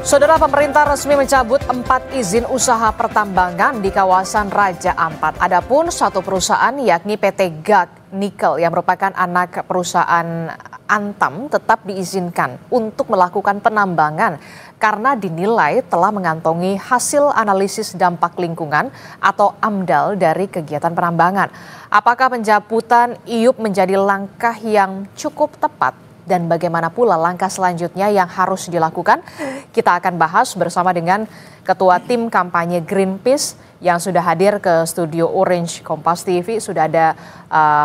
Saudara, pemerintah resmi mencabut 4 izin usaha pertambangan di kawasan Raja Ampat. Adapun satu perusahaan yakni PT GAC Nikel yang merupakan anak perusahaan Antam tetap diizinkan untuk melakukan penambangan karena dinilai telah mengantongi hasil analisis dampak lingkungan atau AMDAL dari kegiatan penambangan. Apakah pencabutan IUP menjadi langkah yang cukup tepat? Dan bagaimana pula langkah selanjutnya yang harus dilakukan? Kita akan bahas bersama dengan Ketua Tim Kampanye Greenpeace yang sudah hadir ke studio Orange Kompas TV. Sudah ada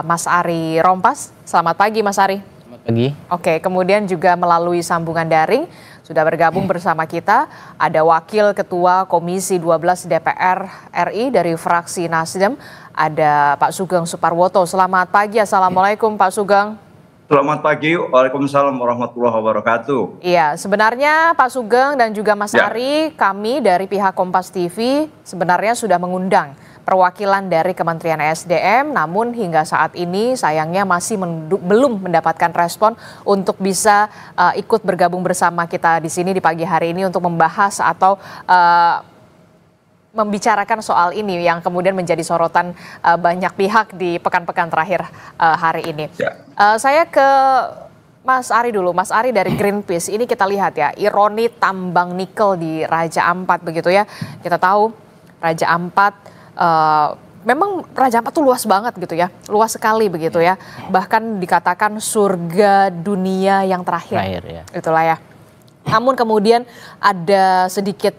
Mas Ari Rompas. Selamat pagi Mas Ari. Selamat pagi. Oke, kemudian juga melalui sambungan daring sudah bergabung bersama kita ada Wakil Ketua Komisi 12 DPR RI dari fraksi Nasdem, ada Pak Sugeng Suparwoto. Selamat pagi, Assalamualaikum Pak Sugeng. Selamat pagi, waalaikumsalam warahmatullahi wabarakatuh. Iya, sebenarnya Pak Sugeng dan juga Mas Ari, kami dari pihak Kompas TV sebenarnya sudah mengundang perwakilan dari Kementerian SDM, namun hingga saat ini sayangnya masih belum mendapatkan respon untuk bisa ikut bergabung bersama kita di sini di pagi hari ini untuk membahas atau membicarakan soal ini yang kemudian menjadi sorotan banyak pihak di pekan-pekan terakhir hari ini. Saya ke Mas Ari dulu, Mas Ari dari Greenpeace. Ini kita lihat ya, ironi tambang nikel di Raja Ampat begitu ya. Kita tahu Raja Ampat, memang Raja Ampat tuh luas banget gitu ya, luas sekali begitu ya. Bahkan dikatakan surga dunia yang terakhir ya. Itulah ya. Namun kemudian ada sedikit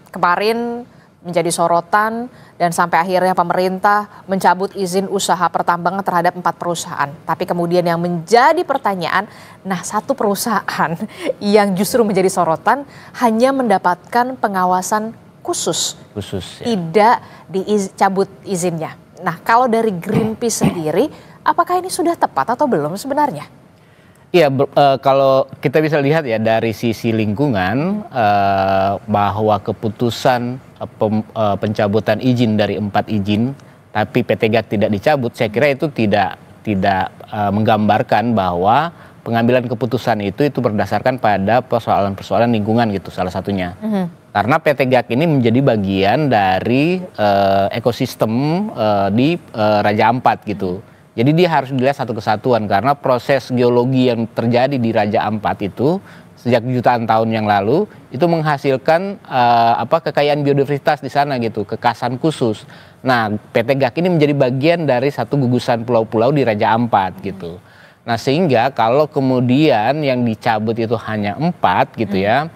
kemarin menjadi sorotan dan sampai akhirnya pemerintah mencabut izin usaha pertambangan terhadap 4 perusahaan. Tapi kemudian yang menjadi pertanyaan, nah satu perusahaan yang justru menjadi sorotan hanya mendapatkan pengawasan khusus ya. Tidak dicabut izinnya. Nah kalau dari Greenpeace sendiri, apakah ini sudah tepat atau belum sebenarnya? Iya, kalau kita bisa lihat ya dari sisi lingkungan bahwa keputusan pencabutan izin dari 4 izin, tapi PT GAC tidak dicabut, saya kira itu tidak menggambarkan bahwa pengambilan keputusan itu berdasarkan pada persoalan-persoalan lingkungan gitu salah satunya. Karena PT GAC ini menjadi bagian dari ekosistem di Raja Ampat gitu. Jadi dia harus dilihat satu kesatuan karena proses geologi yang terjadi di Raja Ampat itu sejak jutaan tahun yang lalu itu menghasilkan kekayaan biodiversitas di sana gitu, kekasan khusus. Nah, PT GAC ini menjadi bagian dari satu gugusan pulau-pulau di Raja Ampat gitu. Nah, sehingga kalau kemudian yang dicabut itu hanya 4 gitu ya,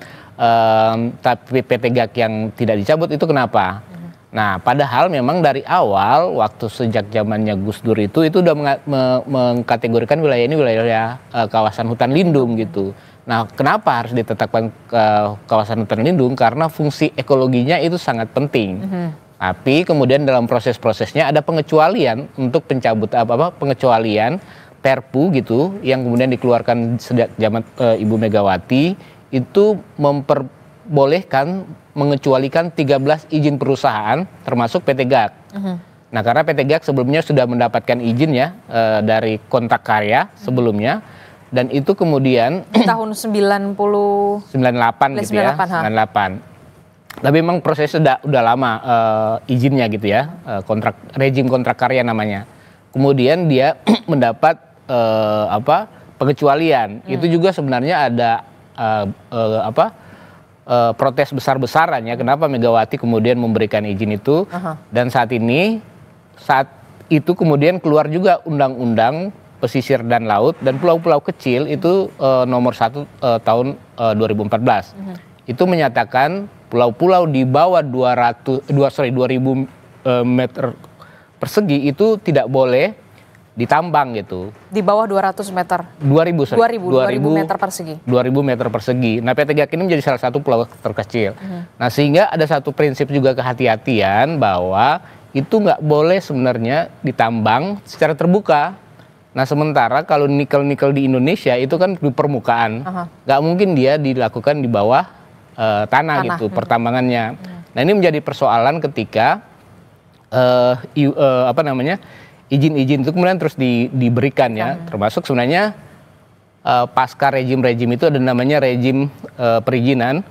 tapi PT GAC yang tidak dicabut itu kenapa? Nah, padahal memang dari awal waktu sejak zamannya Gus Dur itu udah mengkategorikan wilayah ini wilayah kawasan hutan lindung gitu. Nah, kenapa harus ditetapkan kawasan hutan lindung? Karena fungsi ekologinya itu sangat penting. Tapi kemudian dalam proses-prosesnya ada pengecualian untuk pengecualian Perpu gitu yang kemudian dikeluarkan sejak zaman Ibu Megawati itu memperbolehkan mengecualikan 13 izin perusahaan termasuk PT GAC. Nah, karena PT GAC sebelumnya sudah mendapatkan izin ya dari kontrak karya sebelumnya dan itu kemudian di tahun 98 gitu ya, 98. Tapi memang prosesnya udah lama izinnya gitu ya, rejim kontrak karya namanya. Kemudian dia mendapat pengecualian. Itu juga sebenarnya ada protes besar-besaran ya, kenapa Megawati kemudian memberikan izin itu. Dan saat itu kemudian keluar juga undang-undang pesisir dan laut dan pulau-pulau kecil itu nomor 1 tahun 2014. Itu menyatakan pulau-pulau di bawah 2000 meter persegi itu tidak boleh ditambang gitu. Di bawah 200 meter? 2000 meter persegi. 2000 meter persegi. Nah, PT GAC ini menjadi salah satu pulau terkecil. Nah, sehingga ada satu prinsip juga kehati-hatian bahwa itu nggak boleh sebenarnya ditambang secara terbuka. Nah, sementara kalau nikel-nikel di Indonesia itu kan di permukaan. Nggak mungkin dia dilakukan di bawah tanah gitu pertambangannya. Nah, ini menjadi persoalan ketika izin-izin itu kemudian terus diberikan ya, termasuk sebenarnya pasca rejim-rejim itu ada namanya rejim perizinan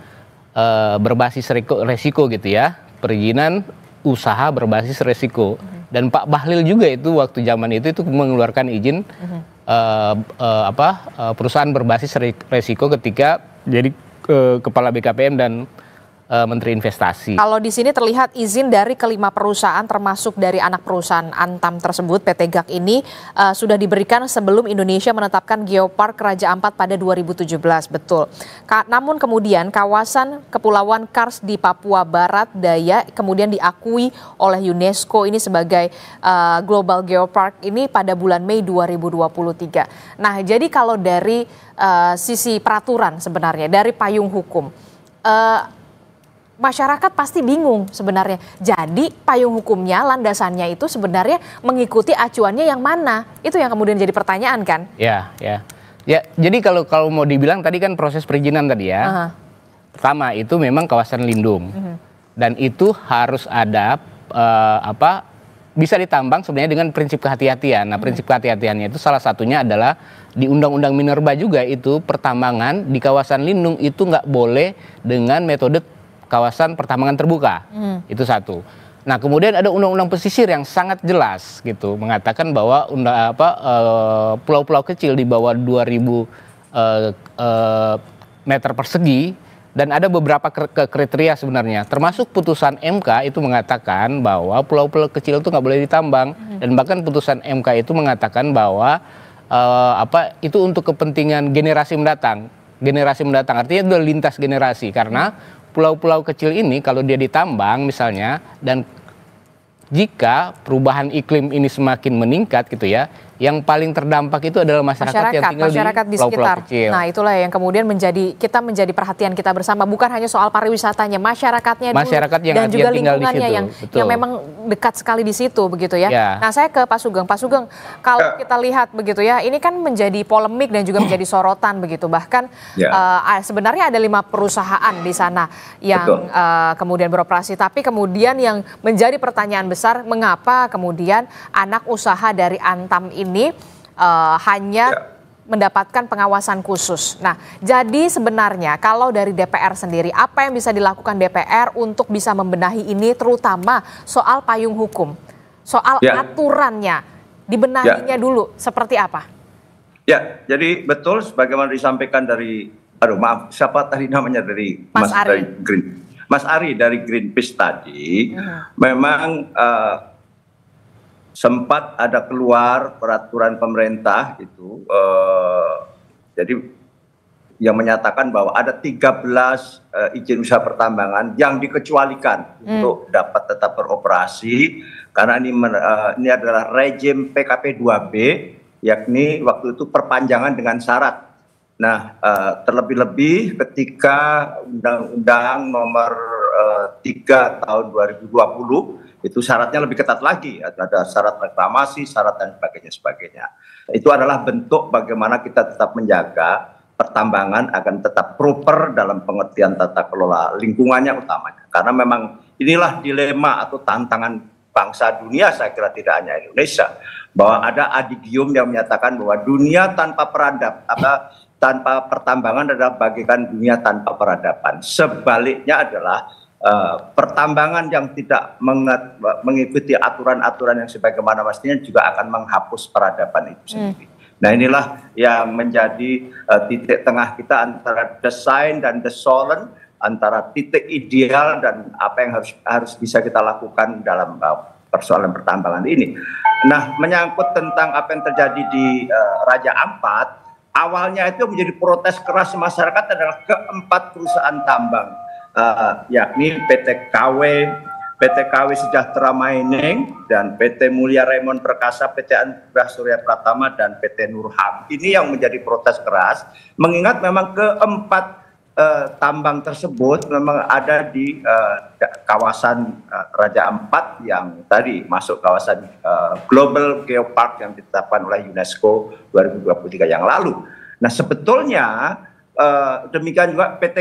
berbasis resiko gitu ya, perizinan usaha berbasis resiko. Dan Pak Bahlil juga itu waktu zaman itu mengeluarkan izin perusahaan berbasis resiko ketika jadi kepala BKPM dan Menteri Investasi. Kalau di sini terlihat izin dari kelima perusahaan termasuk dari anak perusahaan Antam tersebut, PT GAC ini sudah diberikan sebelum Indonesia menetapkan Geopark Raja Ampat pada 2017, betul. Namun kemudian kawasan Kepulauan Kars di Papua Barat Daya kemudian diakui oleh UNESCO ini sebagai Global Geopark ini pada bulan Mei 2023. Nah, jadi kalau dari sisi peraturan sebenarnya, dari payung hukum, masyarakat pasti bingung sebenarnya. Jadi payung hukumnya, landasannya itu sebenarnya mengikuti acuannya yang mana? Itu yang kemudian jadi pertanyaan kan? Ya. Jadi kalau mau dibilang tadi kan proses perizinan tadi ya. Pertama itu memang kawasan lindung. Dan itu harus ada bisa ditambang sebenarnya dengan prinsip kehati-hatian. Nah, prinsip kehati-hatiannya itu salah satunya adalah di Undang-Undang Minerba juga itu pertambangan di kawasan lindung itu nggak boleh dengan metode kawasan pertambangan terbuka. Itu satu. Nah, kemudian ada undang-undang pesisir yang sangat jelas gitu mengatakan bahwa pulau-pulau kecil di bawah 2000 meter persegi dan ada beberapa kriteria sebenarnya. Termasuk putusan MK itu mengatakan bahwa pulau-pulau kecil itu nggak boleh ditambang dan bahkan putusan MK itu mengatakan bahwa itu untuk kepentingan generasi mendatang. Generasi mendatang artinya itu lintas generasi karena pulau-pulau kecil ini kalau dia ditambang misalnya dan jika perubahan iklim ini semakin meningkat gitu ya, yang paling terdampak itu adalah masyarakat yang tinggal di pulau-pulau kecil. Nah, itulah yang kemudian menjadi perhatian kita bersama, bukan hanya soal pariwisatanya, masyarakatnya dulu, dan juga lingkungannya yang memang dekat sekali di situ begitu ya. Nah, saya ke Pak Sugeng. Pak Sugeng, kalau kita lihat begitu ya, ini kan menjadi polemik dan juga menjadi sorotan begitu. Bahkan sebenarnya ada 5 perusahaan di sana yang kemudian beroperasi, tapi kemudian yang menjadi pertanyaan besar, mengapa kemudian anak usaha dari Antam ini hanya mendapatkan pengawasan khusus. Nah, jadi sebenarnya kalau dari DPR sendiri, apa yang bisa dilakukan DPR untuk bisa membenahi ini, terutama soal payung hukum, soal aturannya, dibenahinya dulu seperti apa? Ya, jadi betul sebagaimana disampaikan dari, siapa tadi namanya dari Mas Ari dari Greenpeace tadi, memang sempat ada keluar peraturan pemerintah itu, jadi yang menyatakan bahwa ada 13 izin usaha pertambangan yang dikecualikan untuk dapat tetap beroperasi karena ini adalah rejim PKP 2B, yakni waktu itu perpanjangan dengan syarat. Nah, terlebih-lebih ketika Undang-Undang Nomor 3 tahun 2020 itu syaratnya lebih ketat lagi, ada syarat reklamasi, syarat dan sebagainya. Itu adalah bentuk bagaimana kita tetap menjaga pertambangan akan tetap proper dalam pengertian tata kelola lingkungannya utamanya. Karena memang inilah dilema atau tantangan bangsa dunia, saya kira tidak hanya Indonesia, bahwa ada adigium yang menyatakan bahwa dunia tanpa tanpa pertambangan adalah bagaikan dunia tanpa peradaban. Sebaliknya adalah pertambangan yang tidak mengikuti aturan-aturan yang sebagaimana mestinya juga akan menghapus peradaban itu sendiri. Nah, inilah yang menjadi titik tengah kita antara desain dan desolen, antara titik ideal dan apa yang harus bisa kita lakukan dalam persoalan pertambangan ini. Nah, menyangkut tentang apa yang terjadi di Raja Ampat, awalnya itu menjadi protes keras masyarakat adalah keempat perusahaan tambang, yakni PT KW Sejahtera Mining, dan PT Mulia Raymond Perkasa, PT Anugrah Surya Pratama, dan PT Nurham. Ini yang menjadi protes keras, mengingat memang keempat tambang tersebut memang ada di kawasan Raja Ampat yang tadi masuk kawasan Global Geopark yang ditetapkan oleh UNESCO 2023 yang lalu. Nah, sebetulnya demikian juga PT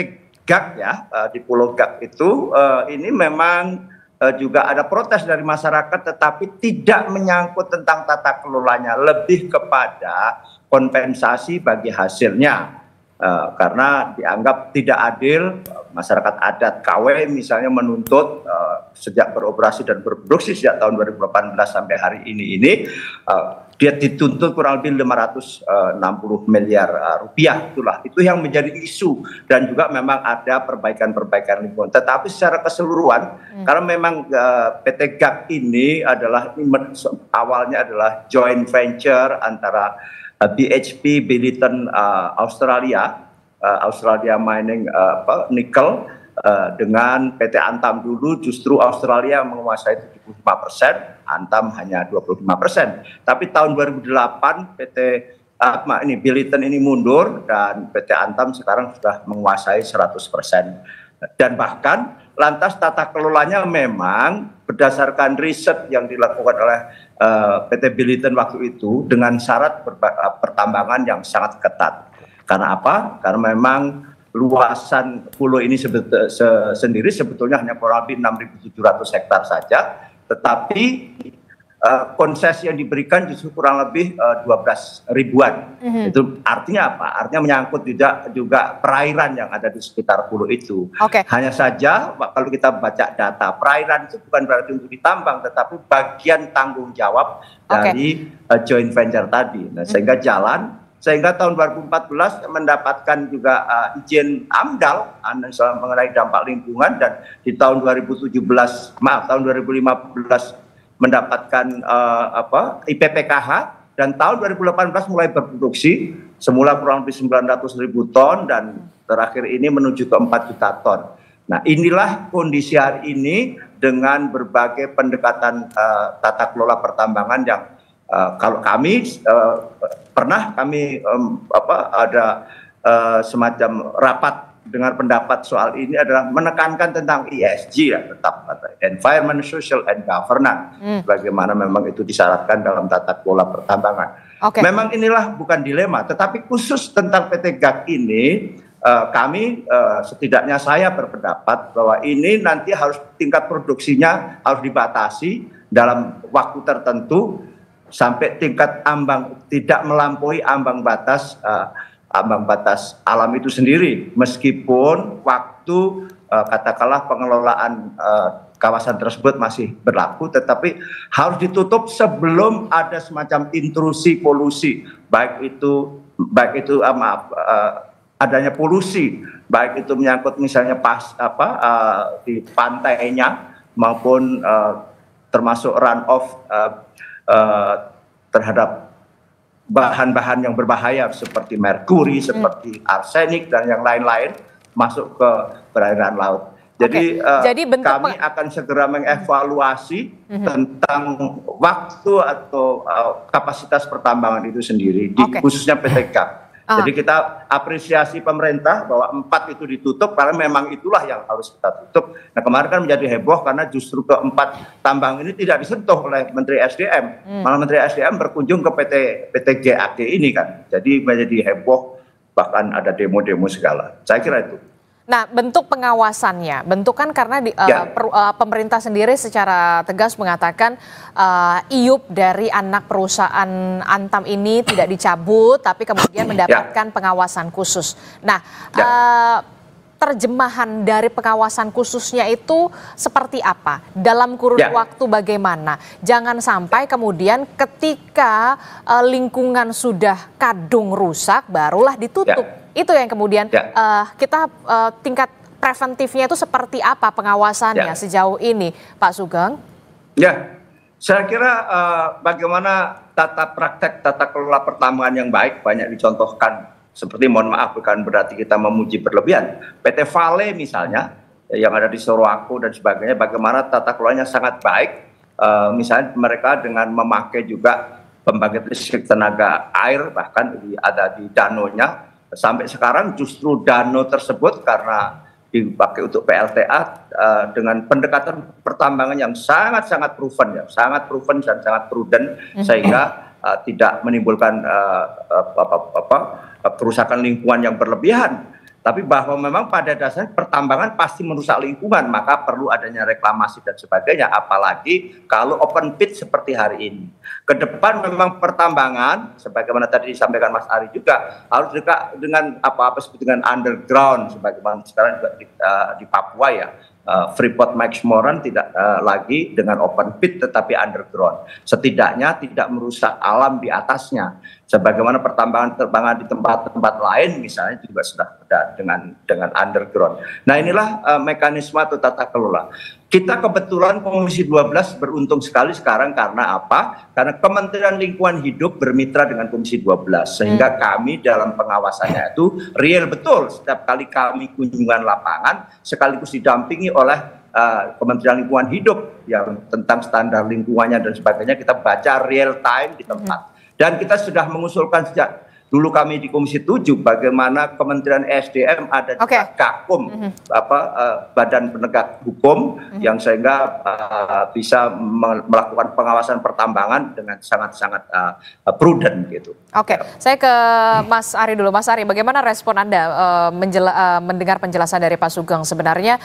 GAC ya, di Pulau GAC itu ini memang juga ada protes dari masyarakat, tetapi tidak menyangkut tentang tata kelolanya, lebih kepada kompensasi bagi hasilnya. Karena dianggap tidak adil, masyarakat adat KW misalnya menuntut sejak beroperasi dan berproduksi sejak tahun 2018 sampai hari ini dia dituntut kurang lebih 560 miliar rupiah. Itu yang menjadi isu, dan juga memang ada perbaikan-perbaikan lingkungan. Tetapi secara keseluruhan, karena memang PT GAC ini adalah awalnya adalah joint venture antara BHP Billiton Australia Mining Nickel dengan PT Antam. Dulu justru Australia menguasai 75%, Antam hanya 25%. Tapi tahun 2008 PT Billiton ini mundur dan PT Antam sekarang sudah menguasai 100%. Dan bahkan lantas tata kelolanya memang berdasarkan riset yang dilakukan oleh PT Billiton waktu itu dengan syarat pertambangan yang sangat ketat. Karena apa? Karena memang luasan pulau ini sendiri sebetulnya hanya kurang lebih 6.700 hektar saja, tetapi konsesi yang diberikan justru kurang lebih 12 ribuan. Itu artinya apa? Artinya menyangkut juga perairan yang ada di sekitar pulau itu. Hanya saja kalau kita baca data, perairan itu bukan berarti untuk ditambang, tetapi bagian tanggung jawab dari joint venture tadi. Nah, sehingga tahun 2014 mendapatkan juga izin AMDAL mengenai dampak lingkungan, dan di tahun 2015 mendapatkan IPPKH, dan tahun 2018 mulai berproduksi, semula kurang lebih 900.000 ton dan terakhir ini menuju ke 4 juta ton. Nah, inilah kondisi hari ini dengan berbagai pendekatan tata kelola pertambangan yang kalau kami pernah ada semacam rapat dengar pendapat soal ini adalah menekankan tentang ESG, ya, tetap environment, social, and governance, bagaimana memang itu disyaratkan dalam tata kelola pertambangan. Memang inilah bukan dilema, tetapi khusus tentang PT GAC ini kami setidaknya saya berpendapat bahwa ini nanti harus tingkat produksinya harus dibatasi dalam waktu tertentu sampai tingkat tidak melampaui ambang batas alam itu sendiri, meskipun waktu katakanlah pengelolaan kawasan tersebut masih berlaku, tetapi harus ditutup sebelum ada semacam intrusi polusi, baik itu adanya polusi, baik itu menyangkut misalnya di pantainya maupun termasuk runoff terhadap bahan-bahan yang berbahaya seperti merkuri, seperti arsenik dan yang lain-lain masuk ke perairan laut. Jadi kami akan segera mengevaluasi tentang waktu atau kapasitas pertambangan itu sendiri, khususnya PT GAC. Jadi kita apresiasi pemerintah bahwa 4 itu ditutup karena memang itulah yang harus kita tutup. Nah, kemarin kan menjadi heboh karena justru ke-4 tambang ini tidak disentuh oleh Menteri SDM. Malah Menteri SDM berkunjung ke PT GAC ini kan. Jadi menjadi heboh, bahkan ada demo-demo segala. Saya kira itu. Nah, bentuk pengawasannya, kan karena pemerintah sendiri secara tegas mengatakan IUP dari anak perusahaan Antam ini tidak dicabut, tapi kemudian mendapatkan pengawasan khusus. Nah, terjemahan dari pengawasan khususnya itu seperti apa? Dalam kurun waktu bagaimana? Jangan sampai kemudian ketika lingkungan sudah kadung rusak, barulah ditutup. Itu yang kemudian kita tingkat preventifnya itu seperti apa pengawasannya sejauh ini, Pak Sugeng? Ya, saya kira bagaimana tata kelola pertambangan yang baik banyak dicontohkan. Seperti, mohon maaf, bukan berarti kita memuji berlebihan. PT Vale misalnya yang ada di Sorowako dan sebagainya, bagaimana tata kelolanya sangat baik. Misalnya mereka dengan memakai juga pembangkit listrik tenaga air, bahkan ada di danonya. Sampai sekarang justru dano tersebut karena dipakai untuk PLTA dengan pendekatan pertambangan yang sangat proven, sangat proven dan sangat prudent, sehingga tidak menimbulkan kerusakan lingkungan yang berlebihan. Tapi bahwa memang pada dasarnya pertambangan pasti merusak lingkungan, maka perlu adanya reklamasi dan sebagainya. Apalagi kalau open pit seperti hari ini. Ke depan memang pertambangan, sebagaimana tadi disampaikan Mas Ari juga, harus dekat dengan apa-apa seperti dengan underground, sebagaimana sekarang juga di Papua ya. Freeport McMoRan tidak lagi dengan open pit tetapi underground. Setidaknya tidak merusak alam di atasnya. Sebagaimana pertambangan di tempat-tempat lain misalnya juga sudah ada dengan underground. Nah inilah mekanisme atau tata kelola. Kita kebetulan Komisi 12 beruntung sekali sekarang karena apa? Karena Kementerian Lingkungan Hidup bermitra dengan Komisi 12 sehingga kami dalam pengawasannya itu real betul. Setiap kali kami kunjungan lapangan sekaligus didampingi oleh Kementerian Lingkungan Hidup yang tentang standar lingkungannya dan sebagainya, kita baca real time di tempat. Dan kita sudah mengusulkan sejak dulu kami di Komisi 7 bagaimana Kementerian SDM ada di Gakum, Badan Penegak Hukum yang sehingga bisa melakukan pengawasan pertambangan dengan sangat-sangat prudent gitu. Oke, saya ke Mas Ari dulu. Mas Ari, bagaimana respon Anda mendengar penjelasan dari Pak Sugeng? Sebenarnya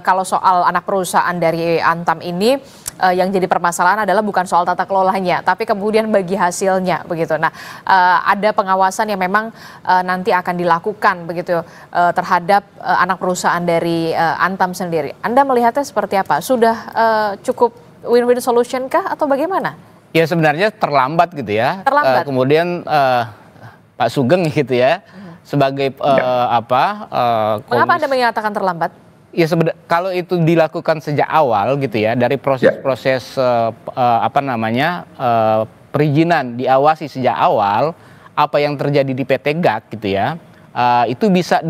kalau soal anak perusahaan dari Antam ini yang jadi permasalahan adalah bukan soal tata kelolanya, tapi kemudian bagi hasilnya begitu. Nah, ada pengawasan yang memang nanti akan dilakukan begitu terhadap anak perusahaan dari Antam sendiri. Anda melihatnya seperti apa? Sudah cukup win-win solution kah atau bagaimana? Ya sebenarnya terlambat gitu ya. Terlambat. Kemudian Pak Sugeng gitu ya sebagai Mengapa Anda menyatakan terlambat? Ya kalau itu dilakukan sejak awal gitu ya, dari proses-proses perizinan diawasi sejak awal, apa yang terjadi di PT GAK gitu ya, itu bisa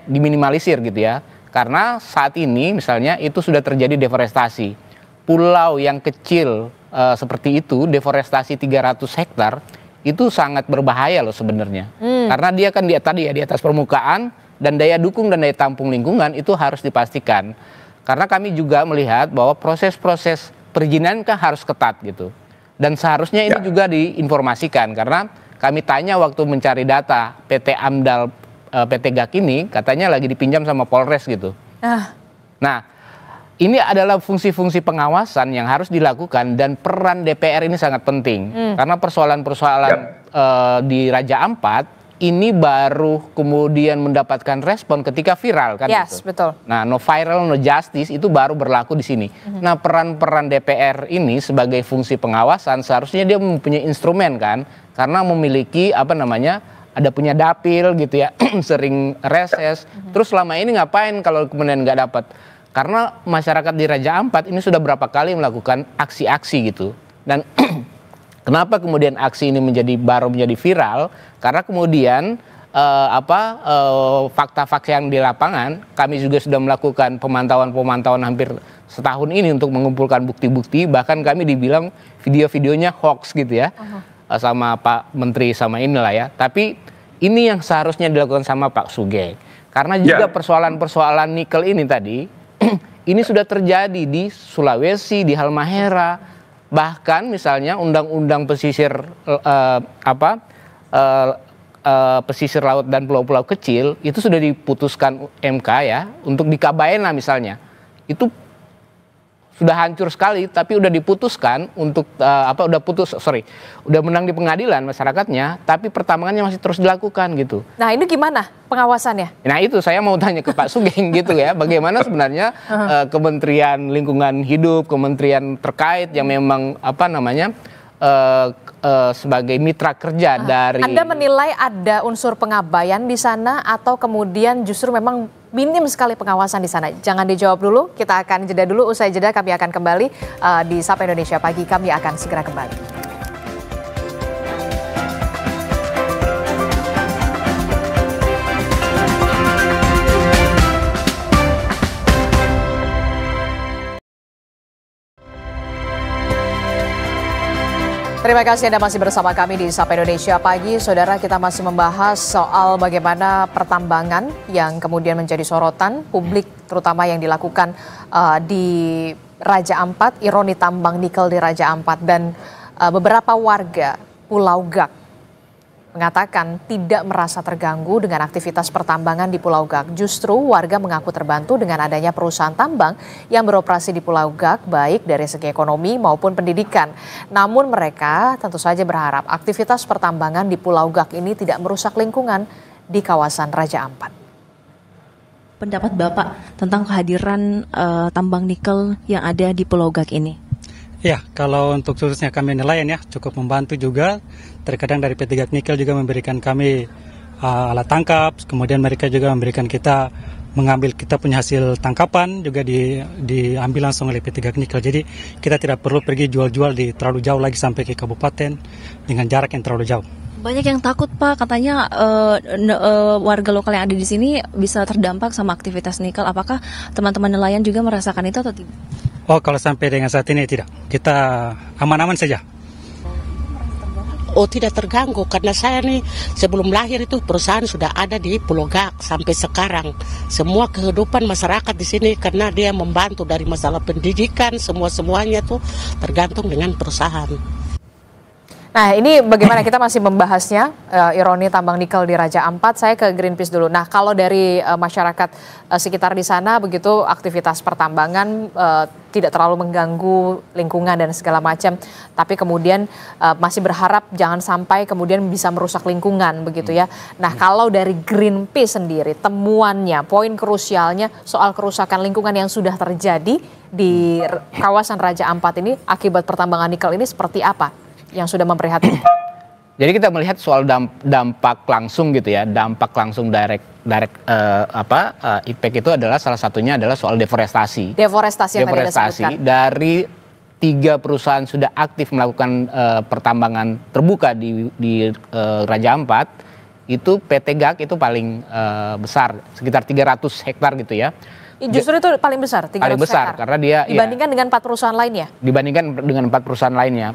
diminimalisir gitu ya. Karena saat ini misalnya itu sudah terjadi deforestasi. Pulau yang kecil seperti itu, deforestasi 300 hektar, itu sangat berbahaya loh sebenarnya. Karena dia kan di atas permukaan, dan daya dukung dan daya tampung lingkungan itu harus dipastikan. Karena kami juga melihat bahwa proses-proses perizinan kan harus ketat gitu. Dan seharusnya ini juga diinformasikan, karena kami tanya waktu mencari data PT AMDAL, PT GAK ini katanya lagi dipinjam sama Polres gitu. Nah, ini adalah fungsi-fungsi pengawasan yang harus dilakukan dan peran DPR ini sangat penting. Karena persoalan-persoalan di Raja Ampat ini baru kemudian mendapatkan respon ketika viral kan gitu. Betul. Nah, no viral no justice itu baru berlaku di sini. Nah, peran-peran DPR ini sebagai fungsi pengawasan seharusnya dia mempunyai instrumen kan, karena memiliki ada punya dapil gitu ya, sering reses. Terus selama ini ngapain kalau kemudian nggak dapat? Karena masyarakat di Raja Ampat ini sudah berapa kali melakukan aksi-aksi gitu. Dan kenapa kemudian aksi ini baru menjadi viral? Karena kemudian fakta-fakta yang di lapangan, kami juga sudah melakukan pemantauan hampir setahun ini untuk mengumpulkan bukti-bukti. Bahkan kami dibilang video-videonya hoax gitu ya, sama Pak Menteri sama inilah ya. Tapi ini yang seharusnya dilakukan sama Pak Sugeng. Karena juga persoalan-persoalan nikel ini tadi, ini sudah terjadi di Sulawesi, di Halmahera. Bahkan misalnya undang-undang pesisir pesisir laut dan pulau-pulau kecil itu sudah diputuskan MK ya untuk di Kabaena misalnya. Itu sudah hancur sekali, tapi udah diputuskan untuk udah menang di pengadilan masyarakatnya, tapi pertambangannya masih terus dilakukan gitu. Nah, ini gimana pengawasannya? Nah, itu saya mau tanya ke Pak Sugeng gitu ya, bagaimana sebenarnya Kementerian Lingkungan Hidup, kementerian terkait yang memang sebagai mitra kerja dari... Anda menilai ada unsur pengabaian di sana atau kemudian justru memang minim sekali pengawasan di sana? Jangan dijawab dulu, kita akan jeda dulu. Usai jeda kami akan kembali di Sapa Indonesia Pagi. Kami akan segera kembali. Terima kasih Anda masih bersama kami di Sapa Indonesia Pagi. Saudara, kita masih membahas soal bagaimana pertambangan yang kemudian menjadi sorotan publik, terutama yang dilakukan di Raja Ampat, ironi tambang nikel di Raja Ampat, dan beberapa warga Pulau GAK mengatakan tidak merasa terganggu dengan aktivitas pertambangan di Pulau Gak. Justru warga mengaku terbantu dengan adanya perusahaan tambang yang beroperasi di Pulau Gak, baik dari segi ekonomi maupun pendidikan. Namun mereka tentu saja berharap aktivitas pertambangan di Pulau Gak ini tidak merusak lingkungan di kawasan Raja Ampat. Pendapat Bapak tentang kehadiran tambang nikel yang ada di Pulau Gak ini? Ya, kalau untuk khususnya kami nelayan ya cukup membantu juga. Terkadang dari PT Gak Nikel juga memberikan kami alat tangkap, kemudian mereka juga memberikan kita mengambil kita punya hasil tangkapan juga diambil langsung oleh PT Gak Nikel. Jadi kita tidak perlu pergi jual-jual di terlalu jauh lagi sampai ke kabupaten dengan jarak yang terlalu jauh. Banyak yang takut Pak, katanya warga lokal yang ada di sini bisa terdampak sama aktivitas nikel. Apakah teman-teman nelayan juga merasakan itu atau tidak? Oh, kalau sampai dengan saat ini tidak. Kita aman-aman saja. Oh, tidak terganggu karena saya nih sebelum lahir itu perusahaan sudah ada di Pulau Gak sampai sekarang. Semua kehidupan masyarakat di sini karena dia membantu dari masalah pendidikan, semuanya tuh tergantung dengan perusahaan. Nah, ini bagaimana kita masih membahasnya, ironi tambang nikel di Raja Ampat. Saya ke Greenpeace dulu. Nah, kalau dari masyarakat sekitar di sana begitu aktivitas pertambangan tidak terlalu mengganggu lingkungan dan segala macam, tapi kemudian masih berharap jangan sampai kemudian bisa merusak lingkungan begitu ya. Nah, kalau dari Greenpeace sendiri temuannya, poin krusialnya soal kerusakan lingkungan yang sudah terjadi di kawasan Raja Ampat ini akibat pertambangan nikel ini seperti apa yang sudah memprihatinkan? Jadi kita melihat soal dampak langsung gitu ya, dampak langsung direct impact itu adalah salah satunya adalah soal deforestasi. Deforestasi yang tadi disebutkan. Dari 3 perusahaan sudah aktif melakukan pertambangan terbuka di Raja Ampat, itu PT Gak itu paling besar, sekitar 300 hektar gitu ya. Justru itu paling besar, 300 paling besar hektar. karena dia dibandingkan dengan 4 perusahaan lainnya. Dibandingkan dengan 4 perusahaan lainnya.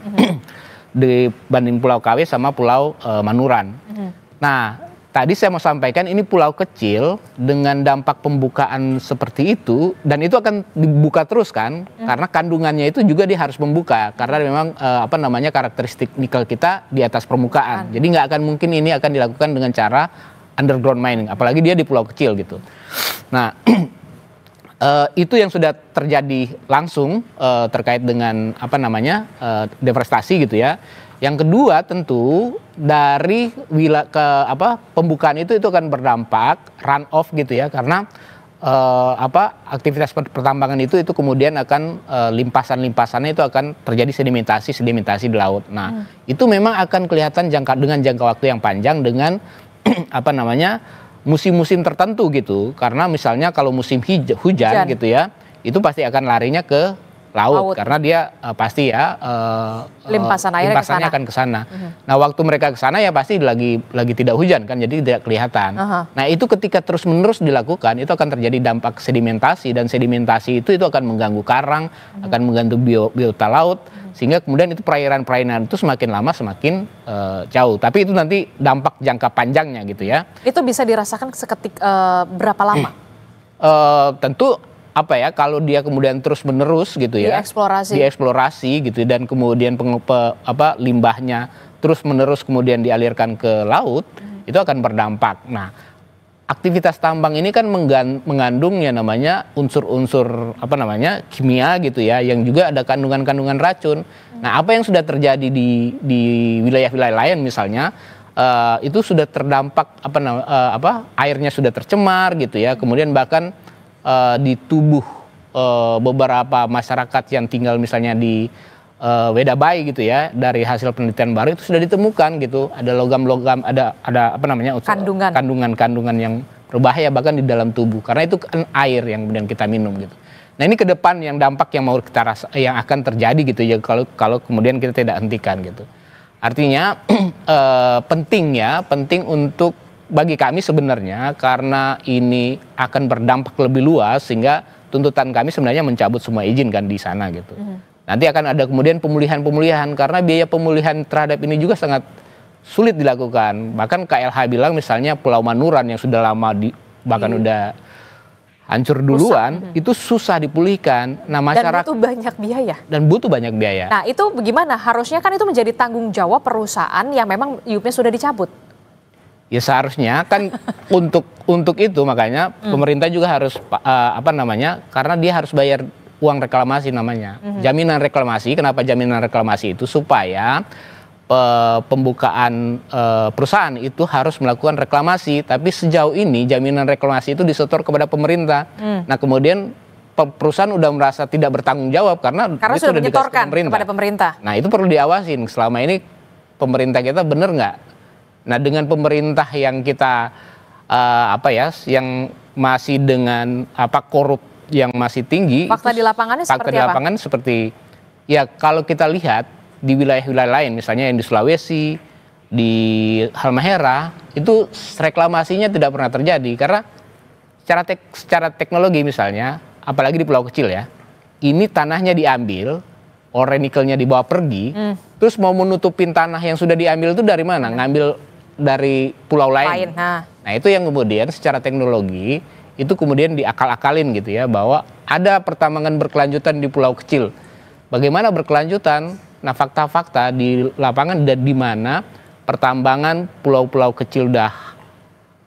Dibanding Pulau KW sama Pulau Manuran. Nah, tadi saya mau sampaikan ini pulau kecil dengan dampak pembukaan seperti itu, dan itu akan dibuka terus kan, karena kandungannya itu juga dia harus membuka, karena memang karakteristik nikel kita di atas permukaan. Jadi nggak akan mungkin ini akan dilakukan dengan cara underground mining, apalagi dia di pulau kecil gitu. Nah, itu yang sudah terjadi langsung terkait dengan deforestasi gitu ya. Yang kedua tentu dari pembukaan itu akan berdampak run off gitu ya, karena aktivitas pertambangan itu kemudian akan limpasannya itu akan terjadi sedimentasi di laut. Nah, itu memang akan kelihatan dengan jangka waktu yang panjang dengan musim-musim tertentu gitu, karena misalnya kalau musim hujan gitu ya, itu pasti akan larinya ke laut. Karena dia pasti ya limpasannya akan ke sana. Nah, waktu mereka ke sana ya pasti lagi tidak hujan kan, jadi tidak kelihatan. Nah, itu ketika terus-menerus dilakukan itu akan terjadi dampak sedimentasi, dan sedimentasi itu akan mengganggu karang, akan mengganggu biota laut, sehingga kemudian itu perairan itu semakin lama semakin jauh. Tapi itu nanti dampak jangka panjangnya gitu ya. Itu bisa dirasakan berapa lama? Tentu kalau dia kemudian terus-menerus gitu ya, dieksplorasi gitu, dan kemudian limbahnya terus-menerus kemudian dialirkan ke laut, itu akan berdampak. Nah, aktivitas tambang ini kan mengandung ya namanya unsur-unsur kimia gitu ya, yang juga ada kandungan-kandungan racun. Nah, apa yang sudah terjadi di wilayah-wilayah lain misalnya, itu sudah terdampak airnya sudah tercemar gitu ya, kemudian bahkan di tubuh beberapa masyarakat yang tinggal misalnya di Wedabai gitu ya, dari hasil penelitian baru itu sudah ditemukan gitu, ada logam-logam, ada kandungan yang berbahaya bahkan di dalam tubuh, karena itu kan air yang kemudian kita minum gitu. Nah, ini ke depan yang dampak yang mau kita yang akan terjadi gitu ya, kalau kemudian kita tidak hentikan gitu. Artinya penting untuk bagi kami sebenarnya, karena ini akan berdampak lebih luas, sehingga tuntutan kami sebenarnya mencabut semua izin kan di sana gitu. Nanti akan ada kemudian pemulihan, karena biaya pemulihan terhadap ini juga sangat sulit dilakukan. Bahkan KLH bilang misalnya Pulau Manuran yang sudah lama bahkan udah hancur duluan, itu susah dipulihkan. Nah, masyarakat dan butuh banyak biaya. Nah, itu bagaimana? Harusnya kan itu menjadi tanggung jawab perusahaan yang memang IUP-nya sudah dicabut. Ya seharusnya kan untuk itu makanya pemerintah juga harus karena dia harus bayar uang reklamasi namanya. Jaminan reklamasi. Kenapa jaminan reklamasi itu? Supaya pembukaan perusahaan itu harus melakukan reklamasi, tapi sejauh ini jaminan reklamasi itu disetor kepada pemerintah. Nah kemudian perusahaan udah merasa tidak bertanggung jawab karena sudah menyetorkan kepada pemerintah. Nah itu perlu diawasin. Selama ini pemerintah kita benar nggak? Nah dengan pemerintah yang kita yang masih dengan korup yang masih tinggi, fakta di lapangannya seperti apa? Fakta di lapangan seperti ya kalau kita lihat di wilayah-wilayah lain, misalnya yang di Sulawesi, di Halmahera, itu reklamasinya tidak pernah terjadi karena secara teknologi misalnya, apalagi di pulau kecil ya, ini tanahnya diambil, ore nikelnya dibawa pergi, terus mau menutupin tanah yang sudah diambil itu dari mana? Ngambil dari pulau lain. Nah itu yang kemudian secara teknologi itu kemudian diakal-akalin gitu ya, bahwa ada pertambangan berkelanjutan di pulau kecil. Bagaimana berkelanjutan? Nah fakta-fakta di lapangan di mana pertambangan pulau-pulau kecil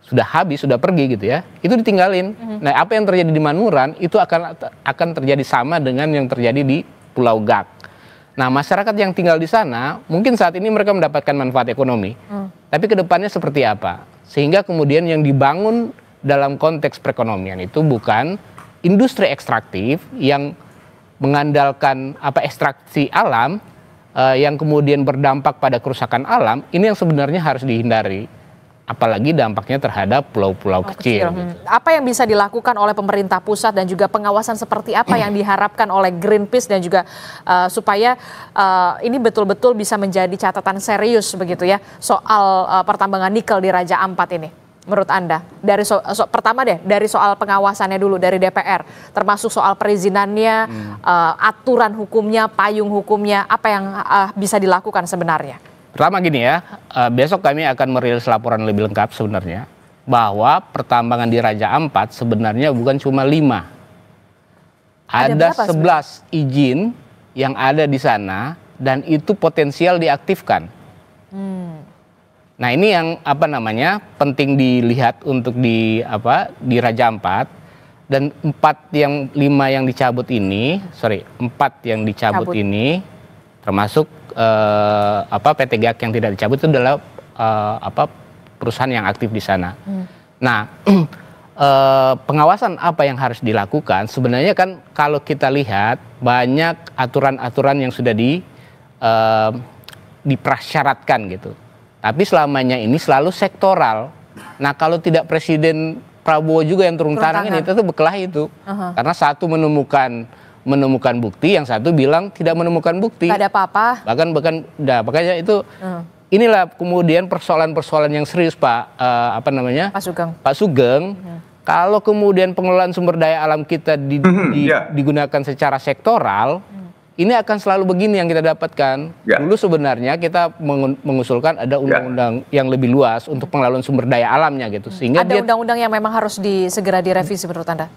sudah habis, sudah pergi gitu ya, itu ditinggalin. Nah apa yang terjadi di Manuran itu akan terjadi sama dengan yang terjadi di Pulau Gak. Nah masyarakat yang tinggal di sana mungkin saat ini mereka mendapatkan manfaat ekonomi, tapi kedepannya seperti apa? Sehingga kemudian yang dibangun dalam konteks perekonomian itu bukan industri ekstraktif yang mengandalkan ekstraksi alam yang kemudian berdampak pada kerusakan alam, ini yang sebenarnya harus dihindari. Apalagi dampaknya terhadap pulau-pulau kecil. Apa yang bisa dilakukan oleh pemerintah pusat dan juga pengawasan seperti apa yang diharapkan oleh Greenpeace dan juga supaya ini betul-betul bisa menjadi catatan serius begitu ya soal pertambangan nikel di Raja Ampat ini menurut Anda? Dari pertama deh dari soal pengawasannya dulu dari DPR, termasuk soal perizinannya, aturan hukumnya, payung hukumnya, apa yang bisa dilakukan sebenarnya? Pertama gini ya, besok kami akan merilis laporan lebih lengkap sebenarnya, bahwa pertambangan di Raja Ampat sebenarnya bukan cuma 5. Ada 11 izin yang ada di sana dan itu potensial diaktifkan. Nah ini yang penting dilihat untuk di Raja Ampat, dan 4 yang dicabut ini termasuk PT GAK yang tidak dicabut itu adalah perusahaan yang aktif di sana. Nah, pengawasan apa yang harus dilakukan? Sebenarnya kan kalau kita lihat banyak aturan-aturan yang sudah diprasyaratkan gitu. Tapi selamanya ini selalu sektoral. Nah, kalau tidak Presiden Prabowo juga yang turun tangan ini, itu berkelahi itu. Karena satu menemukan bukti, yang satu bilang tidak menemukan bukti. Tidak ada apa-apa. Makanya itu inilah kemudian persoalan-persoalan yang serius Pak Sugeng. Kalau kemudian pengelolaan sumber daya alam kita digunakan secara sektoral, ini akan selalu begini yang kita dapatkan. Dulu sebenarnya kita mengusulkan ada undang-undang yang lebih luas untuk pengelolaan sumber daya alamnya gitu. Sehingga ada undang-undang yang memang harus segera direvisi menurut Anda?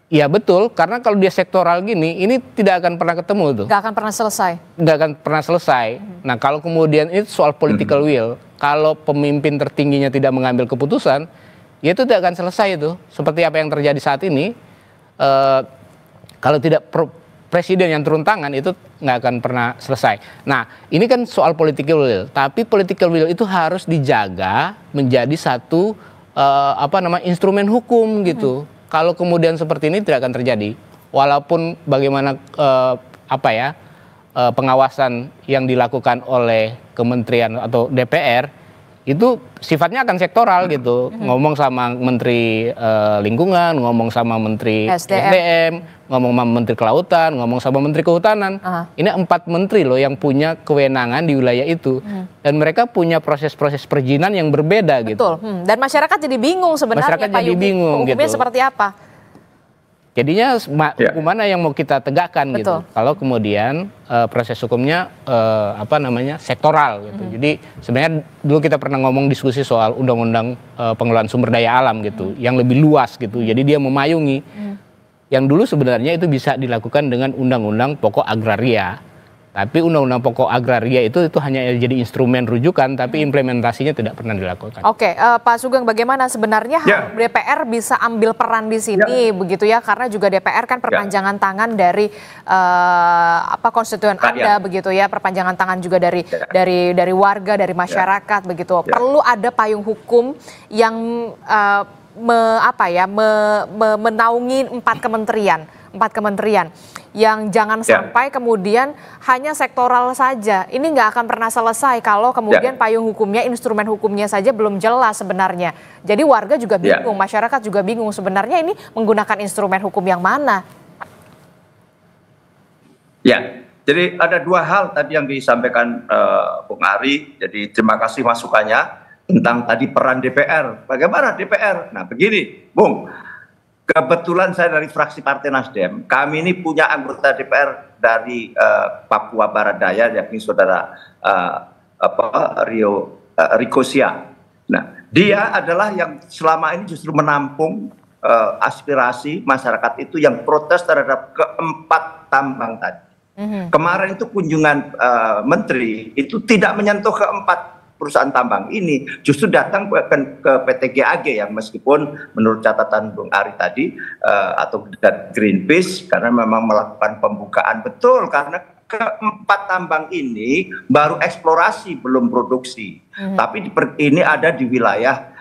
Iya betul, karena kalau dia sektoral gini, ini tidak akan pernah ketemu tuh. Nggak akan pernah selesai. Nggak akan pernah selesai. Nah kalau kemudian itu soal political will, kalau pemimpin tertingginya tidak mengambil keputusan, ya itu tidak akan selesai itu. Seperti apa yang terjadi saat ini, kalau tidak presiden yang turun tangan itu nggak akan pernah selesai. Nah ini kan soal political will, tapi political will itu harus dijaga menjadi satu instrumen hukum gitu. Kalau kemudian seperti ini tidak akan terjadi, walaupun bagaimana pengawasan yang dilakukan oleh kementerian atau DPR itu sifatnya akan sektoral gitu, ngomong sama Menteri Lingkungan, ngomong sama Menteri SDM, ngomong sama Menteri Kelautan, ngomong sama Menteri Kehutanan. Ini 4 menteri loh yang punya kewenangan di wilayah itu, dan mereka punya proses-proses perizinan yang berbeda gitu. Betul. Dan masyarakat jadi bingung sebenarnya. Masyarakat jadi bingung hukumnya gitu. Seperti apa? Jadinya hukum mana yang mau kita tegakkan gitu. Kalau kemudian proses hukumnya sektoral gitu. Jadi sebenarnya dulu kita pernah ngomong diskusi soal undang-undang pengelolaan sumber daya alam gitu, yang lebih luas gitu. Jadi dia memayungi. Yang dulu sebenarnya itu bisa dilakukan dengan undang-undang pokok agraria. Tapi Undang-Undang Pokok Agraria itu hanya jadi instrumen rujukan, tapi implementasinya tidak pernah dilakukan. Oke, Pak Sugeng, bagaimana sebenarnya DPR bisa ambil peran di sini, begitu ya? Karena juga DPR kan perpanjangan tangan dari konstituen Anda, begitu ya? Perpanjangan tangan juga dari warga, dari masyarakat, begitu. Perlu ada payung hukum yang menaungi empat kementerian yang jangan sampai kemudian hanya sektoral saja. Ini nggak akan pernah selesai kalau kemudian payung hukumnya, instrumen hukumnya saja belum jelas sebenarnya. Jadi warga juga bingung, masyarakat juga bingung sebenarnya ini menggunakan instrumen hukum yang mana. Ya, jadi ada dua hal tadi yang disampaikan Bung Ari. Jadi terima kasih masukannya tentang tadi peran DPR. Bagaimana DPR? Nah begini, Bung. Kebetulan saya dari fraksi Partai Nasdem, kami ini punya anggota DPR dari Papua Barat Daya, yakni saudara Riko Sia. Nah, dia adalah yang selama ini justru menampung aspirasi masyarakat itu yang protes terhadap keempat tambang tadi. Kemarin itu kunjungan menteri itu tidak menyentuh keempat perusahaan tambang ini, justru datang ke PT GAG yang meskipun menurut catatan Bung Ari tadi atau Greenpeace karena memang melakukan pembukaan betul karena keempat tambang ini baru eksplorasi belum produksi, tapi ini ada di wilayah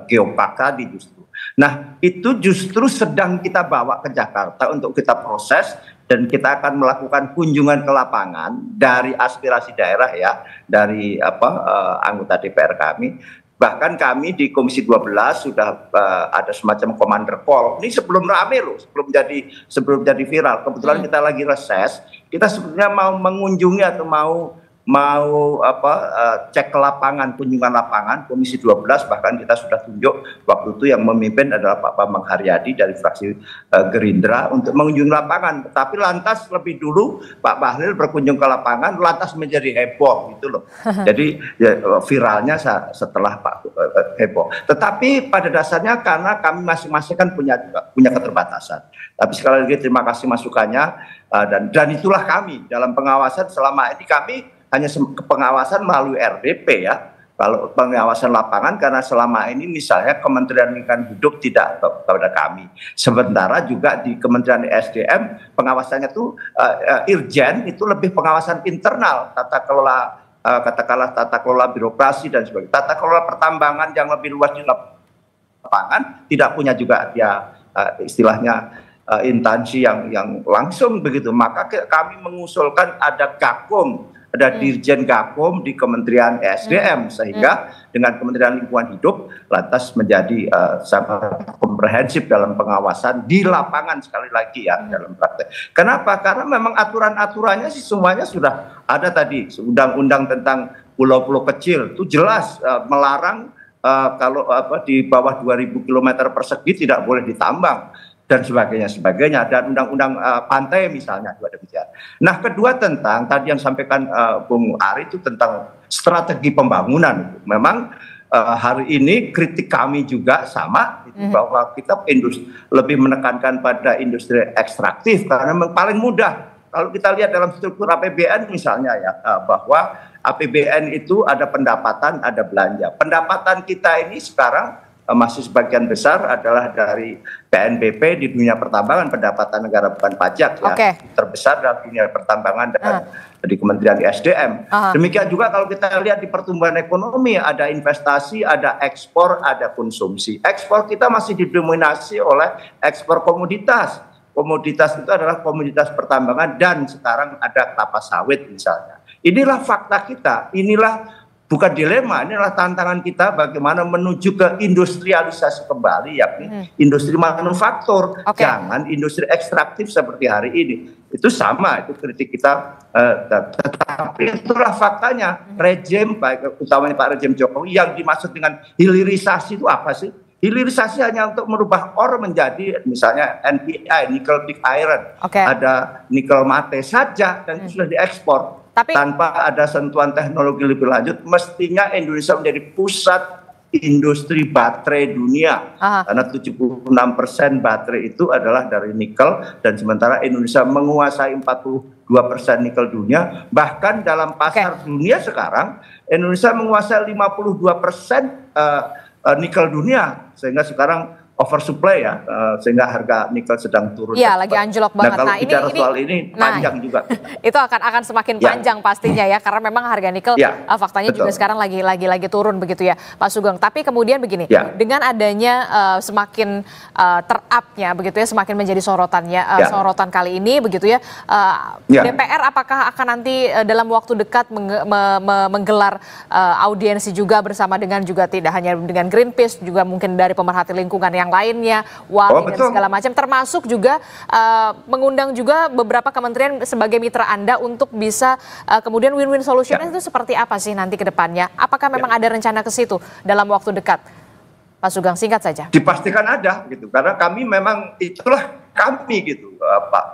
Geopark tadi justru. Nah itu justru sedang kita bawa ke Jakarta untuk kita proses. Dan kita akan melakukan kunjungan ke lapangan dari aspirasi daerah ya, dari anggota DPR kami. Bahkan kami di Komisi 12 sudah ada semacam commander call. Ini sebelum rame loh, sebelum jadi viral. Kebetulan kita lagi reses, kita sebetulnya mau mengunjungi atau mau cek ke lapangan, kunjungan lapangan Komisi 12, bahkan kita sudah tunjuk waktu itu yang memimpin adalah Pak Bambang Haryadi dari fraksi Gerindra untuk mengunjungi lapangan. Tapi lantas lebih dulu Pak Bahlil berkunjung ke lapangan, lantas menjadi heboh gitu loh. Jadi ya, viralnya setelah Pak heboh. Tetapi pada dasarnya karena kami masing-masing kan punya keterbatasan. Tapi sekali lagi terima kasih masukannya dan itulah kami dalam pengawasan selama ini kami hanya pengawasan melalui RDP ya, kalau pengawasan lapangan karena selama ini misalnya Kementerian Lingkungan Hidup tidak kepada kami. Sementara juga di Kementerian SDM pengawasannya tuh Irjen itu lebih pengawasan internal, tata kelola birokrasi dan sebagainya. Tata kelola pertambangan yang lebih luas di lapangan tidak punya juga dia istilahnya instansi yang langsung begitu. Maka kami mengusulkan ada Gakum, ada Dirjen Gakum di Kementerian SDM sehingga dengan Kementerian Lingkungan Hidup lantas menjadi sangat komprehensif dalam pengawasan di lapangan sekali lagi ya dalam praktek. Kenapa? Karena memang aturan-aturannya sih semuanya sudah ada tadi. Undang-undang tentang pulau-pulau kecil itu jelas melarang kalau di bawah 2000 km persegi tidak boleh ditambang dan sebagainya dan undang-undang pantai misalnya juga demikian. Nah kedua tentang tadi yang sampaikan Bung Ari itu tentang strategi pembangunan. Memang hari ini kritik kami juga sama bahwa kita lebih menekankan pada industri ekstraktif karena memang paling mudah. Kalau kita lihat dalam struktur APBN misalnya ya bahwa APBN itu ada pendapatan, ada belanja. Pendapatan kita ini sekarang masih sebagian besar adalah dari PNBP di dunia pertambangan, pendapatan negara bukan pajak ya, terbesar dalam dunia pertambangan dan di Kementerian SDM. Demikian juga kalau kita lihat di pertumbuhan ekonomi ada investasi, ada ekspor, ada konsumsi. Ekspor kita masih didominasi oleh ekspor komoditas. Komoditas itu adalah komoditas pertambangan dan sekarang ada kelapa sawit misalnya. Inilah fakta kita, inilah bukan dilema, ini adalah tantangan kita bagaimana menuju ke industrialisasi kembali, yakni industri manufaktur, jangan industri ekstraktif seperti hari ini. Itu sama, itu kritik kita, tetapi itulah faktanya. Rejim, baik utamanya Pak Rejim Jokowi, yang dimaksud dengan hilirisasi itu apa sih? Hilirisasi hanya untuk merubah ore menjadi misalnya NPI, nickel pig iron, ada nikel mate saja, dan itu sudah diekspor. Tanpa ada sentuhan teknologi lebih lanjut, mestinya Indonesia menjadi pusat industri baterai dunia. Karena 76% baterai itu adalah dari nikel, dan sementara Indonesia menguasai 42% nikel dunia. Bahkan dalam pasar dunia sekarang, Indonesia menguasai 52% nikel dunia, sehingga sekarang oversupply ya, sehingga harga nikel sedang turun. Iya, lagi anjlok banget. Nah, kalau bicara soal ini panjang juga. Itu akan semakin panjang pastinya ya, karena memang harga nikel faktanya betul. juga sekarang lagi turun begitu ya, Pak Sugeng. Tapi kemudian begini, dengan adanya semakin terupnya begitu ya, semakin menjadi sorotan kali ini begitu ya, DPR apakah akan nanti dalam waktu dekat menggelar audiensi juga bersama dengan juga tidak hanya dengan Greenpeace, juga mungkin dari pemerhati lingkungan yang lainnya, WALI dan segala macam, termasuk juga mengundang juga beberapa kementerian sebagai mitra Anda untuk bisa kemudian win-win solution itu seperti apa sih nanti ke depannya? Apakah memang ada rencana ke situ dalam waktu dekat? Pak Sugeng, singkat saja. Dipastikan ada gitu, karena kami memang itulah kami gitu.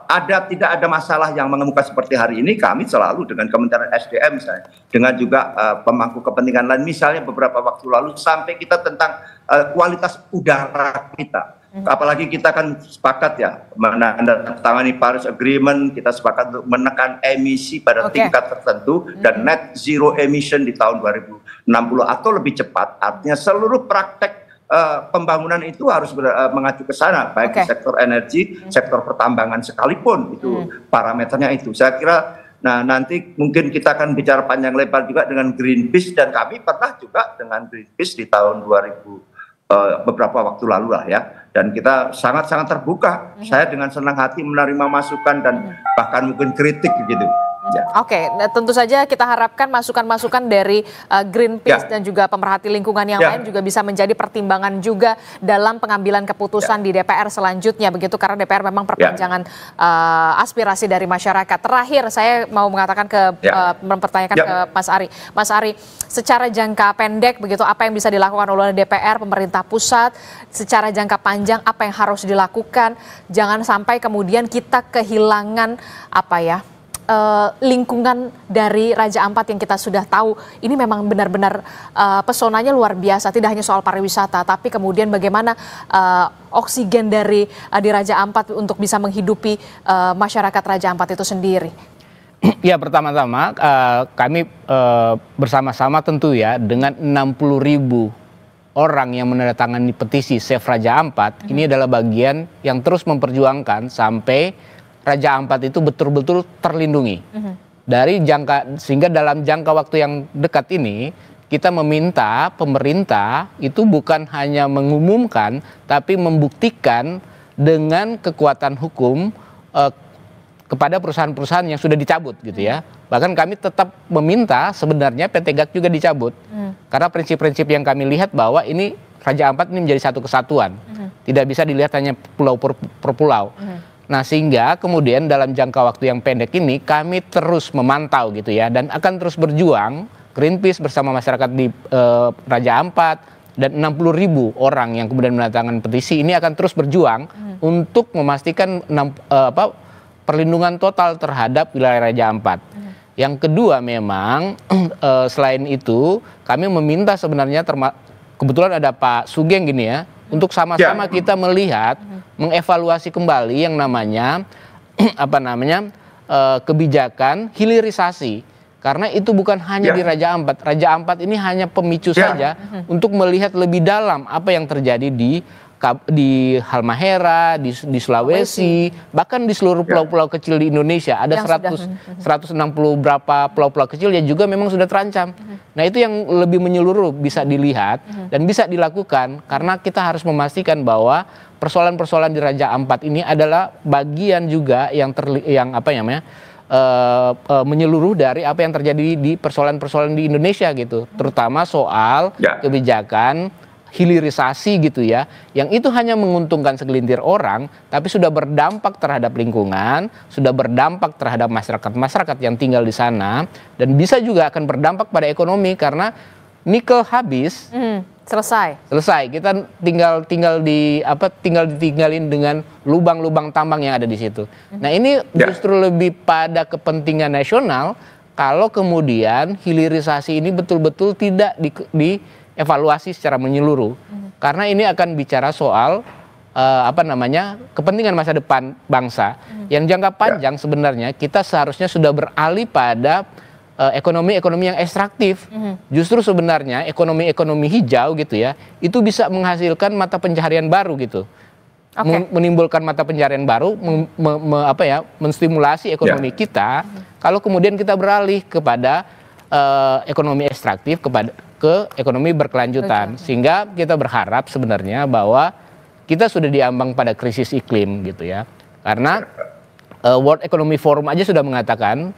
Tidak ada masalah yang mengemuka seperti hari ini, kami selalu dengan Kementerian SDM misalnya, dengan juga pemangku kepentingan lain, misalnya beberapa waktu lalu sampai kita tentang kualitas udara kita. Apalagi kita kan sepakat ya menandatangani Paris Agreement, kita sepakat untuk menekan emisi pada tingkat tertentu dan net zero emission di tahun 2060 atau lebih cepat. Artinya seluruh praktek pembangunan itu harus mengacu ke sana, baik di sektor energi, sektor pertambangan sekalipun, itu parameternya itu. Saya kira, nah nanti mungkin kita akan bicara panjang lebar juga dengan Greenpeace, dan kami pernah juga dengan Greenpeace di tahun 2000 beberapa waktu lalu lah ya, dan kita sangat-sangat terbuka. Saya dengan senang hati menerima masukan dan bahkan mungkin kritik gitu. Oke, tentu saja kita harapkan masukan-masukan dari Greenpeace dan juga pemerhati lingkungan yang lain juga bisa menjadi pertimbangan juga dalam pengambilan keputusan di DPR selanjutnya begitu, karena DPR memang perpanjangan aspirasi dari masyarakat. Terakhir saya mau mengatakan mempertanyakan ke Mas Ari. Mas Ari, secara jangka pendek begitu apa yang bisa dilakukan oleh DPR, pemerintah pusat, secara jangka panjang apa yang harus dilakukan? Jangan sampai kemudian kita kehilangan lingkungan dari Raja Ampat yang kita sudah tahu ini memang benar-benar pesonanya luar biasa, tidak hanya soal pariwisata, tapi kemudian bagaimana oksigen di Raja Ampat untuk bisa menghidupi masyarakat Raja Ampat itu sendiri. Ya, pertama-tama kami bersama-sama tentu ya dengan 60.000 orang yang menandatangani petisi Save Raja Ampat, ini adalah bagian yang terus memperjuangkan sampai Raja Ampat itu betul-betul terlindungi. Sehingga dalam jangka waktu yang dekat ini kita meminta pemerintah itu bukan hanya mengumumkan tapi membuktikan dengan kekuatan hukum kepada perusahaan-perusahaan yang sudah dicabut gitu ya. Bahkan kami tetap meminta sebenarnya PT GAC juga dicabut. Karena prinsip-prinsip yang kami lihat bahwa ini Raja Ampat ini menjadi satu kesatuan. Tidak bisa dilihat hanya pulau per pulau. Nah, sehingga kemudian dalam jangka waktu yang pendek ini kami terus memantau gitu ya, dan akan terus berjuang, Greenpeace bersama masyarakat di Raja Ampat dan 60.000 orang yang kemudian menandatangani petisi ini akan terus berjuang untuk memastikan perlindungan total terhadap wilayah Raja Ampat. Yang kedua memang selain itu kami meminta sebenarnya kebetulan ada Pak Sugeng gini ya, untuk sama-sama kita melihat, mengevaluasi kembali yang namanya kebijakan hilirisasi, karena itu bukan hanya di Raja Ampat. Raja Ampat ini hanya pemicu saja untuk melihat lebih dalam apa yang terjadi di Halmahera, di Sulawesi, bahkan di seluruh pulau-pulau kecil di Indonesia. Ada 160 berapa pulau-pulau kecil yang juga memang sudah terancam. Nah, itu yang lebih menyeluruh bisa dilihat dan bisa dilakukan, karena kita harus memastikan bahwa persoalan-persoalan di Raja Ampat ini adalah bagian juga yang menyeluruh dari apa yang terjadi di persoalan-persoalan di Indonesia gitu, terutama soal kebijakan hilirisasi gitu ya, yang itu hanya menguntungkan segelintir orang, tapi sudah berdampak terhadap lingkungan, sudah berdampak terhadap masyarakat yang tinggal di sana, dan bisa juga akan berdampak pada ekonomi karena nikel habis, selesai. Kita tinggal ditinggalin dengan lubang-lubang tambang yang ada di situ. Nah, ini justru lebih pada kepentingan nasional kalau kemudian hilirisasi ini betul-betul tidak evaluasi secara menyeluruh. Karena ini akan bicara soal kepentingan masa depan bangsa yang jangka panjang. Sebenarnya kita seharusnya sudah beralih pada ekonomi-ekonomi yang ekstraktif. Justru sebenarnya ekonomi-ekonomi hijau gitu ya, itu bisa menghasilkan mata pencaharian baru gitu. Menimbulkan mata pencaharian baru, menstimulasi ekonomi kita. Kalau kemudian kita beralih kepada ekonomi ekstraktif ke ekonomi berkelanjutan, sehingga kita berharap sebenarnya bahwa kita sudah diambang pada krisis iklim gitu ya, karena World Economic Forum aja sudah mengatakan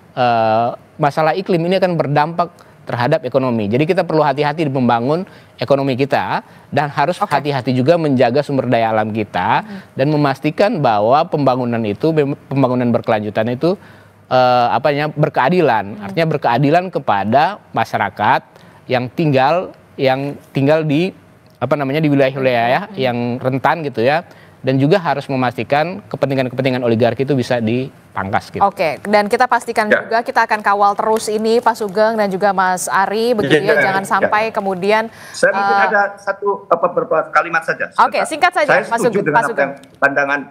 masalah iklim ini akan berdampak terhadap ekonomi. Jadi kita perlu hati-hati di membangun ekonomi kita dan harus hati-hati juga menjaga sumber daya alam kita dan memastikan bahwa pembangunan berkelanjutan itu berkeadilan. Artinya berkeadilan kepada masyarakat yang tinggal di di wilayah-wilayah yang rentan gitu ya, dan juga harus memastikan kepentingan oligarki itu bisa dipangkas gitu. Oke, dan kita pastikan juga kita akan kawal terus ini Pak Sugeng dan juga Mas Ari begitu ya, jangan sampai kemudian saya mungkin ada satu beberapa kalimat saja. Oke, singkat saja Saya setuju dengan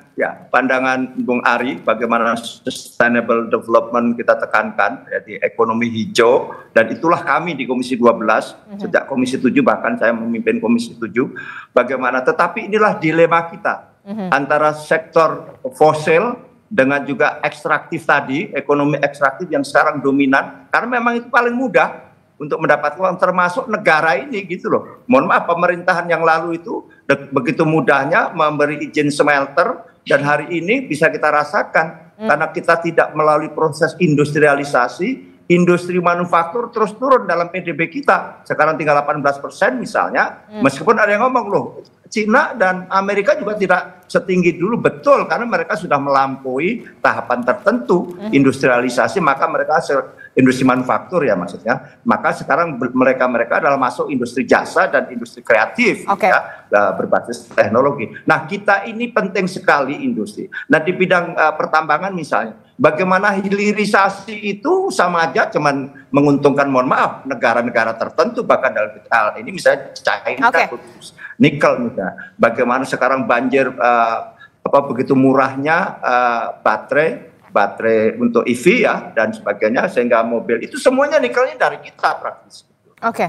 pandangan Bung Ari bagaimana sustainable development kita tekankan ya, di ekonomi hijau, dan itulah kami di Komisi 12 sejak Komisi 7, bahkan saya memimpin Komisi 7 bagaimana, tetapi inilah dilema kita antara sektor fosil dengan juga ekstraktif tadi, ekonomi ekstraktif yang sekarang dominan, karena memang itu paling mudah untuk mendapat uang, termasuk negara ini gitu loh. Mohon maaf, pemerintahan yang lalu itu begitu mudahnya memberi izin smelter, dan hari ini bisa kita rasakan karena kita tidak melalui proses industrialisasi, industri manufaktur terus turun dalam PDB kita. Sekarang tinggal 18% misalnya, meskipun ada yang ngomong loh, Cina dan Amerika juga tidak setinggi dulu, betul, karena mereka sudah melampaui tahapan tertentu industrialisasi, maka mereka industri manufaktur ya maksudnya, maka sekarang mereka adalah masuk industri jasa dan industri kreatif ya, berbasis teknologi. Nah, kita ini penting sekali industri. Nah, di bidang pertambangan misalnya, bagaimana hilirisasi itu sama aja cuman menguntungkan, mohon maaf, negara-negara tertentu, bahkan dalam hal ini misalnya China, nikel misalnya. Bagaimana sekarang banjir begitu murahnya baterai untuk EV ya dan sebagainya, sehingga mobil itu semuanya nikelnya dari kita praktis.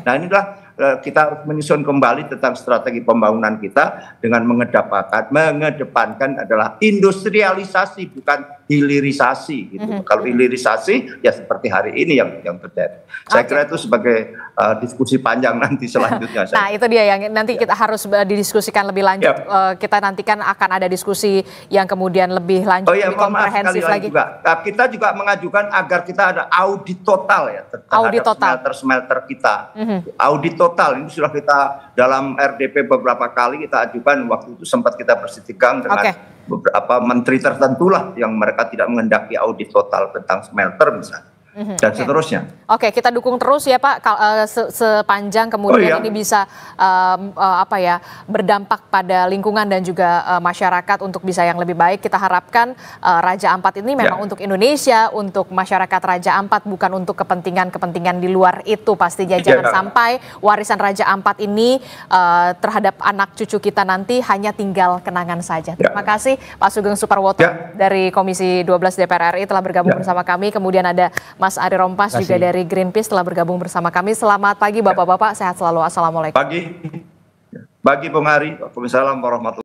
Nah, inilah kita harus menyusun kembali tentang strategi pembangunan kita dengan mengedepankan adalah industrialisasi, bukan hilirisasi gitu. Kalau hilirisasi ya seperti hari ini yang terjadi. Saya kira itu sebagai diskusi panjang nanti selanjutnya. Nah, itu dia yang nanti kita harus didiskusikan lebih lanjut. Kita nantikan akan ada diskusi yang kemudian lebih lanjut, lebih komprehensif lagi. Kita juga mengajukan agar kita ada audit total ya terhadap smelter kita. Audit total ini sudah kita dalam RDP beberapa kali kita ajukan. Waktu itu sempat kita bersitegang dengan beberapa menteri tertentu lah yang mereka tidak menghendaki audit total tentang smelter misalnya. Dan seterusnya. Kita dukung terus ya Pak, sepanjang kemudian ini bisa berdampak pada lingkungan dan juga masyarakat untuk bisa yang lebih baik. Kita harapkan Raja Ampat ini memang untuk Indonesia, untuk masyarakat Raja Ampat, bukan untuk kepentingan di luar itu pastinya. Jangan sampai warisan Raja Ampat ini terhadap anak cucu kita nanti hanya tinggal kenangan saja. Terima kasih Pak Sugeng Suparwoto dari Komisi 12 DPR RI telah bergabung bersama kami. Kemudian ada Mas Ari Rompas juga dari Greenpeace telah bergabung bersama kami. Selamat pagi Bapak-Bapak, sehat selalu. Assalamualaikum. Pagi Bung Ari, Waalaikumsalam warahmatullahi wabarakatuh.